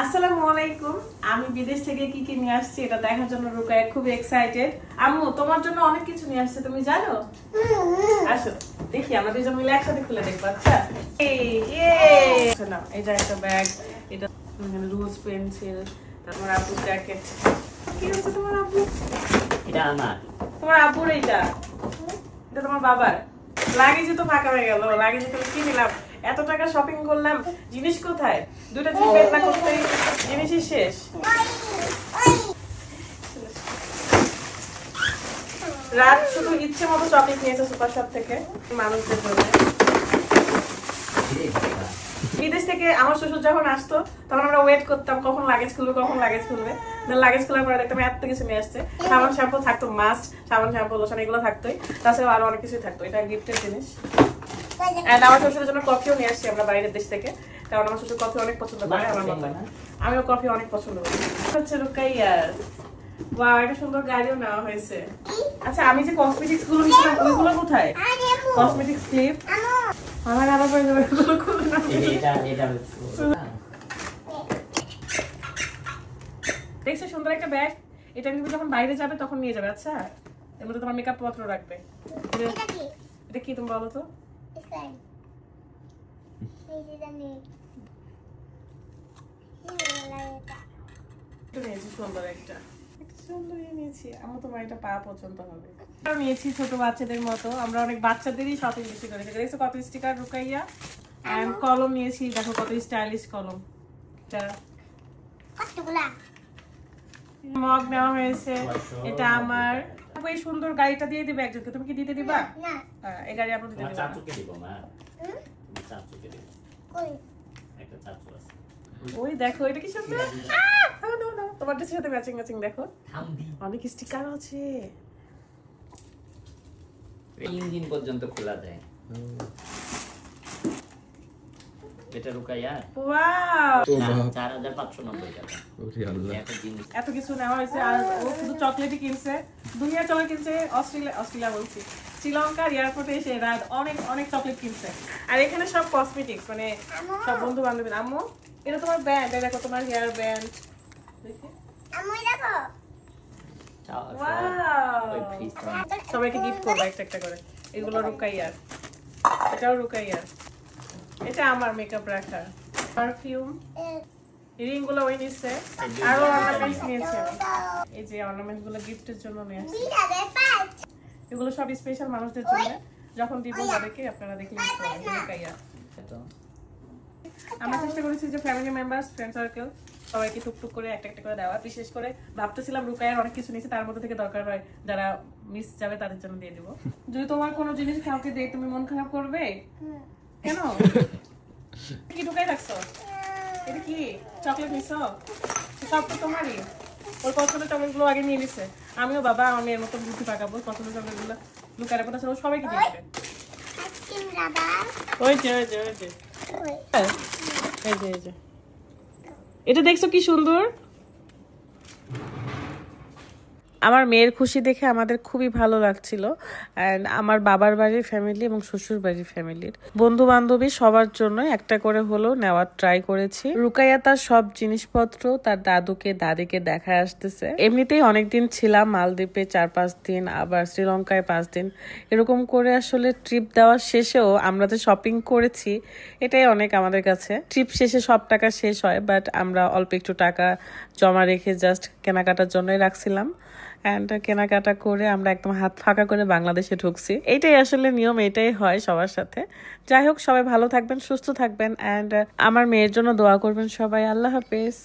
আসসালামু আলাইকুম। আমি বিদেশ থেকে কি কি নিয়ে আসছি এটা দেখার জন্য রুকায়া খুব এক্সাইটেড। আম্মু তোমার জন্য অনেক কিছু নিয়ে আসছে, তুমি জানো? আসো দেখি, আমরা দুজন মিলে একসাথে খুলে দেখবো। আচ্ছা এই যে একটা ব্যাগ, এটা লুজ পেন্সিল, তারপর আব্বুর জ্যাকেট। কি হচ্ছে তোমার আব্বু? এটা আমার। তোমার আব্বুর এটা তোমার বাবার। লাগেজে তো ফাঁকা হয়ে গেল, লাগেজে তুমি কি নিলাম? এত টাকা শপিং করলাম, জিনিস কোথায়? দুইটা জিনিস বের না করতে জিনিসই শেষ। রাত শুধু ইচ্ছে মতো শপিং নিয়েছে সুপার শপ থেকে মানুষদের জন্য। বিদেশ থেকে আমার শ্বশুর যখন আসতো তখন আমরা ওয়েট করতাম কখন লাগেজ খুলবে, কখন লাগেজ খুলবে। লাগেজ খোলার পরে দেখতাম এত কিছু নিয়ে আসছে। সাবান শ্যাম্পু থাকতো, মাস্ক, সাবান শ্যাম্পু, লোশন, এগুলো থাকতোই। তাছাড়াও আরো অনেক কিছুই থাকতো। এটা গিফটের জিনিস। আমার শ্বশুরের জন্য কফিও নিয়ে আসছি আমরা বাইরের দেশ থেকে, কারণ আমার শ্বশুর কফি অনেক পছন্দ করে, আমার মতো আমিও কফি অনেক পছন্দ করি। হচ্ছে রুকাইয়ার ওয়াও, একটা সুন্দর গাড়িও নেওয়া হয়েছে। আচ্ছা, আমি যে কসমেটিক্স গুলো নিয়েছিলাম ওইগুলো কোথায়? কসমেটিক্স ক্লিপ আমার আলাদা করে দেবে, এগুলো খুলে না। দেখছো সুন্দর একটা ব্যাগ, এটা কিন্তু যখন বাইরে যাবে তখন নিয়ে যাবে। আচ্ছা, এর মধ্যে তোমার মেকআপ পত্র রাখবে। এটা কি তুমি বলো তো? ছোট বাচ্চাদের মতো আমরা অনেক বাচ্চাদেরই শপিং বেশি করেছি। দেখছো কত স্টিকার রুকাইয়া। কলম নিয়েছি, দেখো কত স্টাইলিশ কলম। মগ নেওয়া হয়েছে, এটা আমার। এই সুন্দর গাড়িটা দিয়ে দিবে একজনকে, তুমি কি দিতে দিবা? এই গাড়ি আমরা দিতে দিব। ওই দেখো এটা কি সুন্দর, তোমার ড্রেসের সাথে ম্যাচিং ম্যাচিং। দেখো অনেক স্টিকার আছে। 3 দিন পর্যন্ত খোলা যায়। এটা রুকাইয়া। ওয়াও, 4590 টাকা। ওরে আল্লাহ, এত কিছু নেওয়া হয়েছে। আর ও শুধু চকলেটই কিনছে, দুনিয়া চকলেট কিনছে। অস্ট্রেলিয়া বলছি, শ্রীলঙ্কার এয়ারপোর্টে এসে রাত অনেক অনেক চকলেট কিনছে। আর এখানে সব কসমেটিক্স, মানে সব বন্ধু বান্ধবী। আম্মু এটা তোমার ব্যান্ড, দেখো তোমার হেয়ার ব্যান্ড। দেখি আম্মু দেখো, সবাইকে গিফট করবো একটা একটা করে। এগুলো রুকাইয়ার, এটাও রুকাইয়ার। এটা আমার মেকআপ রাখা পারফিউম। রিং গুলো ওই নিচ্ছে, আরো অর্নামেন্টস নিয়েছি আমি। এই যে অর্নামেন্ট গুলো গিফটের জন্য নিয়ে আসছি। এগুলো সব স্পেশাল মানুষদের জন্য, যখন দিব তাদেরকে আপনারা দেখে নিতে পারবেন। রুকাইয়া আমরা চেষ্টা করেছি যে ফ্যামিলি মেম্বারস, ফ্রেন্ড সার্কেল সবাইকে টুকটুক করে একটা একটা করে দেওয়া। বিশেষ করে ভাবতেছিলাম রুকাইয়ার অনেক কিছু নিয়েছে, তার মধ্যে থেকে দরকার হয় যারা মিস যাবে তাদের জন্য দিয়ে দিব। যদি তোমার কোনো জিনিস কাউকে দেই তুমি মন খারাপ করবে কেন? কি ঢুকাই রাখছো? এটা কি চকলেট নিছো? সব তো তোমারই। ওর পছন্দের চকলেট গুলো আগে নিয়ে নিছে। আমিও বাবা আমি এর মতো বুদ্ধি পাকাবো, পছন্দের চকলেট গুলো লুকায় রাখবো, তাছাড়া সবাইকে দিয়ে দেবে। ওই যে ওই যে ওই যে এই যে এই যে এটা দেখছো কি সুন্দর। আমার মেয়ের খুশি দেখে আমাদের খুবই ভালো লাগছিল। অ্যান্ড আমার বাবার বাড়ির ফ্যামিলি এবং শ্বশুর বাড়ির ফ্যামিলির বন্ধু বান্ধবী সবার জন্য একটা করে হলো নেওয়ার ট্রাই করেছি। রুকাইয়া তার সব জিনিসপত্র তার দাদুকে দাদিকে দেখায় আসতেছে। এমনিতেই অনেকদিন ছিলাম মালদ্বীপে 4-5 দিন, আবার শ্রীলঙ্কায় 5 দিন, এরকম করে আসলে ট্রিপ দেওয়ার শেষেও আমরা যে শপিং করেছি এটাই অনেক আমাদের কাছে। ট্রিপ শেষে সব টাকা শেষ হয়, বাট আমরা অল্প একটু টাকা জমা রেখে জাস্ট কেনাকাটার জন্যই রাখছিলাম। অ্যান্ড কেনাকাটা করে আমরা একদম হাত ফাঁকা করে বাংলাদেশে ঢুকছি। এইটাই আসলে নিয়ম, এটাই হয় সবার সাথে। যাই হোক, সবাই ভালো থাকবেন, সুস্থ থাকবেন, অ্যান্ড আমার মেয়ের জন্য দোয়া করবেন সবাই। আল্লাহ হাফেজ।